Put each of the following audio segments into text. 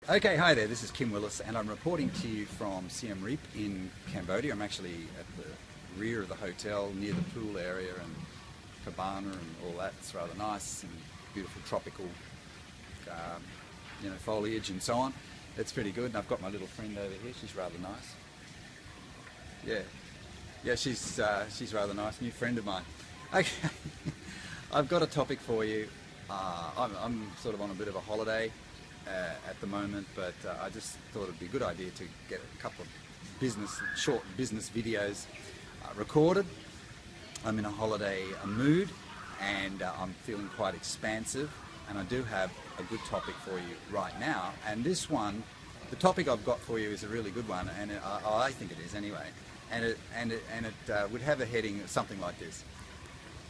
Okay, hi there, this is Kim Willis and I'm reporting to you from Siem Reap in Cambodia. I'm actually at the rear of the hotel near the pool area and cabana and all that. It's rather nice and beautiful tropical foliage and so on. It's pretty good, and I've got my little friend over here. She's rather nice. Yeah, she's rather nice, new friend of mine. Okay, I've got a topic for you. I'm sort of on a bit of a holiday at the moment, but I just thought it'd be a good idea to get a couple of short business videos recorded. I'm in a holiday mood and I'm feeling quite expansive, and I do have a good topic for you right now. And this one, the topic I've got for you is a really good one, and I think it is anyway. And it would have a heading something like this: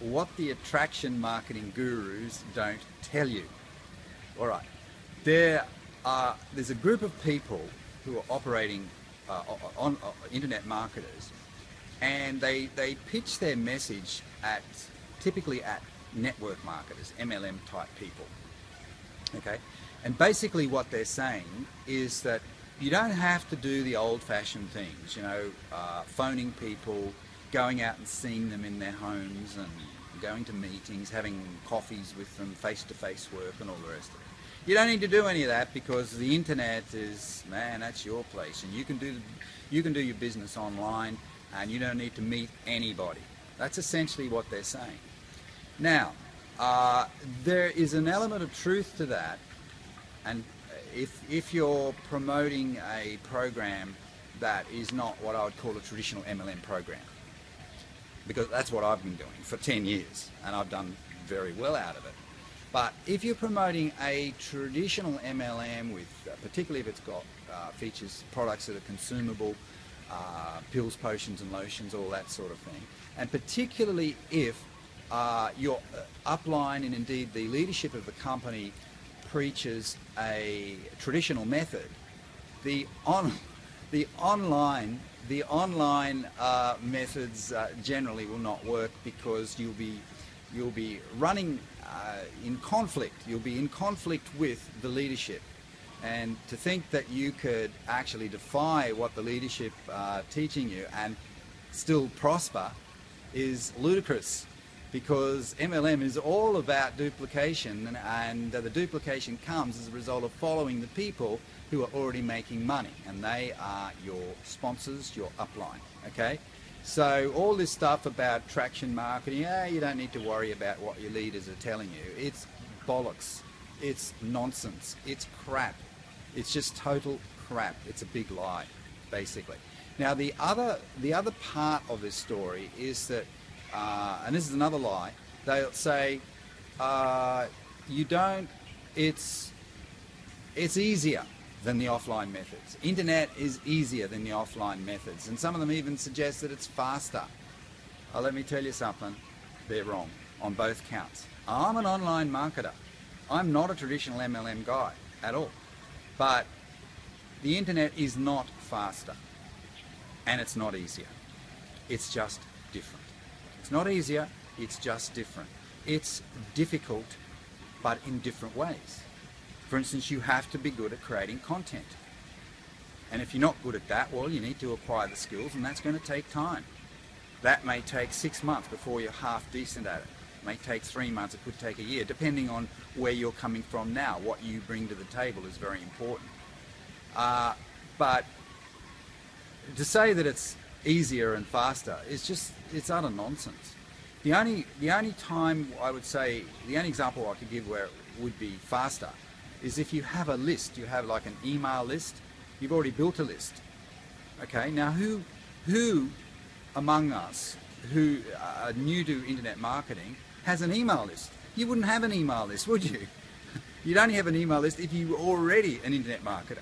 what the attraction marketing gurus don't tell you. All right. There's a group of people who are operating on internet marketers, and they pitch their message typically at network marketers, MLM type people. Okay, and basically what they're saying is that you don't have to do the old-fashioned things, phoning people, going out and seeing them in their homes, and going to meetings, having coffees with them, face-to-face work, and all the rest of it. You don't need to do any of that, because the internet is, man, that's your place, and you can do your business online, and you don't need to meet anybody. That's essentially what they're saying. Now, there is an element of truth to that, and if you're promoting a program that is not what I would call a traditional MLM program, because that's what I've been doing for 10 years, and I've done very well out of it. But if you're promoting a traditional MLM with, particularly if it's got features, products that are consumable, pills, potions and lotions, all that sort of thing, and particularly if your upline and indeed the leadership of the company preaches a traditional method, the online methods generally will not work, because you'll be running in conflict. You'll be in conflict with the leadership, and to think that you could actually defy what the leadership are teaching you and still prosper is ludicrous, because MLM is all about duplication, and the duplication comes as a result of following the people who are already making money, and they are your sponsors, your upline. Okay, so all this stuff about traction marketing, you don't need to worry about what your leaders are telling you. It's bollocks. It's nonsense. It's crap. It's just total crap. It's a big lie, basically. Now the other part of this story is that, and this is another lie, they'll say it's easier than the offline methods. Internet is easier than the offline methods, and some of them even suggest that it's faster. Let me tell you something, they're wrong on both counts. I'm an online marketer. I'm not a traditional MLM guy at all. But the internet is not faster, and it's not easier. It's just different. It's not easier, it's just different. It's difficult, but in different ways. For instance, you have to be good at creating content. And if you're not good at that, well, you need to acquire the skills, and that's going to take time. That may take 6 months before you're half decent at it. It may take 3 months, it could take a year, depending on where you're coming from now. What you bring to the table is very important. But to say that it's easier and faster is it's utter nonsense. The only time I would say, the only example I could give where it would be faster is if you have a list. You have like an email list. You've already built a list. Okay, now who among us who are new to internet marketing has an email list? You wouldn't have an email list, would you? You'd only have an email list if you were already an internet marketer,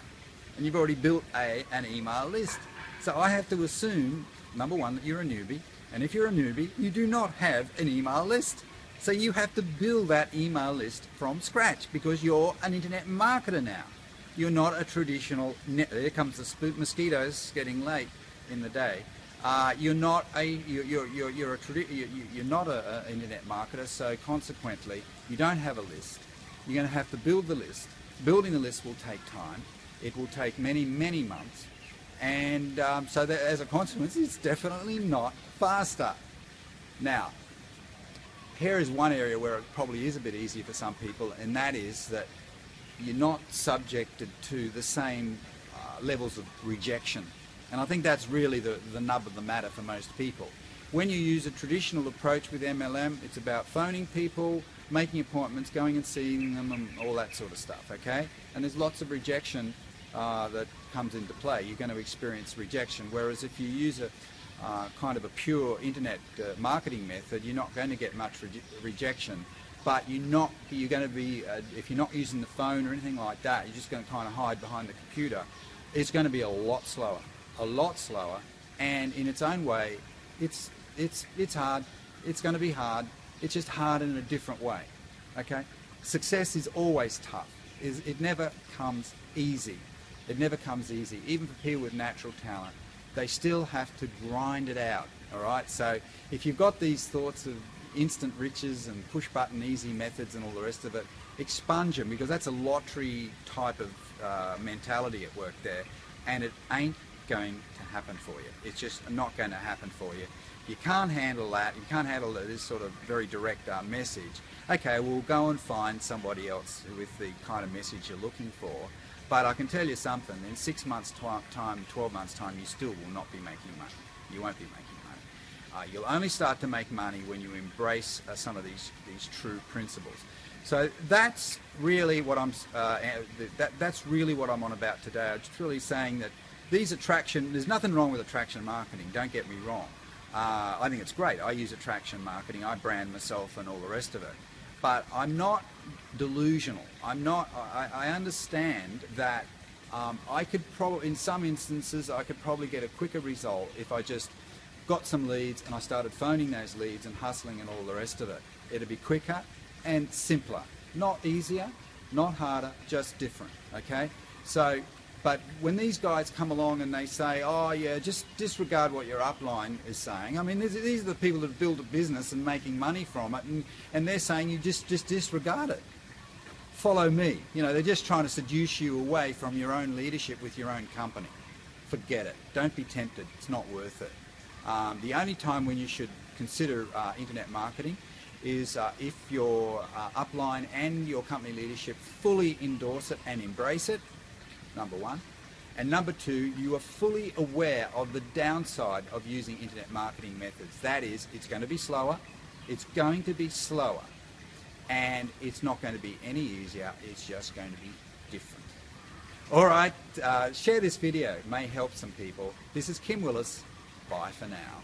and you've already built an email list. So I have to assume, number one, that you're a newbie, and if you're a newbie, you do not have an email list. So you have to build that email list from scratch, because you're an internet marketer now. You're not a traditional, there comes the mosquitoes getting late in the day. You're not an internet marketer, so consequently you don't have a list. You're going to have to build the list. Building the list will take time, It will take many, many months. And so that, as a consequence, it's definitely not faster. Now, here is one area where it probably is a bit easier for some people, and that is that you're not subjected to the same levels of rejection. And I think that's really the nub of the matter for most people. When you use a traditional approach with MLM, it's about phoning people, making appointments, going and seeing them, and all that sort of stuff, okay? And there's lots of rejection that comes into play. You're going to experience rejection, whereas if you use a kind of a pure internet marketing method, you're not going to get much rejection. But you're going to be, if you're not using the phone or anything like that, you're just going to kind of hide behind the computer. It's going to be a lot slower, and in its own way, it's hard. It's going to be hard. It's just hard in a different way. Okay, success is always tough. It never comes easy. It never comes easy. Even for people with natural talent, they still have to grind it out. All right. So if you've got these thoughts of instant riches and push button easy methods and all the rest of it, expunge them, because that's a lottery type of mentality at work there, and it ain't going to happen for you. It's just not going to happen for you. You can't handle that. You can't handle this sort of very direct message. Okay, we'll go and find somebody else with the kind of message you're looking for. But I can tell you something, in 6 months' time, 12 months' time, you still will not be making money. You won't be making money. You'll only start to make money when you embrace some of these true principles. So that's really what that's really what I'm on about today. I'm just really saying that there's nothing wrong with attraction marketing, don't get me wrong. I think it's great. I use attraction marketing. I brand myself and all the rest of it. But I'm not delusional. I understand that I could probably, in some instances, I could probably get a quicker result if I just got some leads and I started phoning those leads and hustling and all the rest of it. It'd be quicker and simpler. Not easier, not harder, just different, okay? So, but when these guys come along and they say, oh yeah, just disregard what your upline is saying. I mean, these are the people that have built a business and making money from it, and they're saying you just disregard it. Follow me. You know, they're just trying to seduce you away from your own leadership with your own company. Forget it. Don't be tempted. It's not worth it. The only time when you should consider internet marketing is if your upline and your company leadership fully endorse it and embrace it, number one. And number two, you are fully aware of the downside of using internet marketing methods. That is, it's going to be slower, it's going to be slower, and it's not going to be any easier, it's just going to be different. All right, share this video, it may help some people. This is Kim Willis. Bye for now.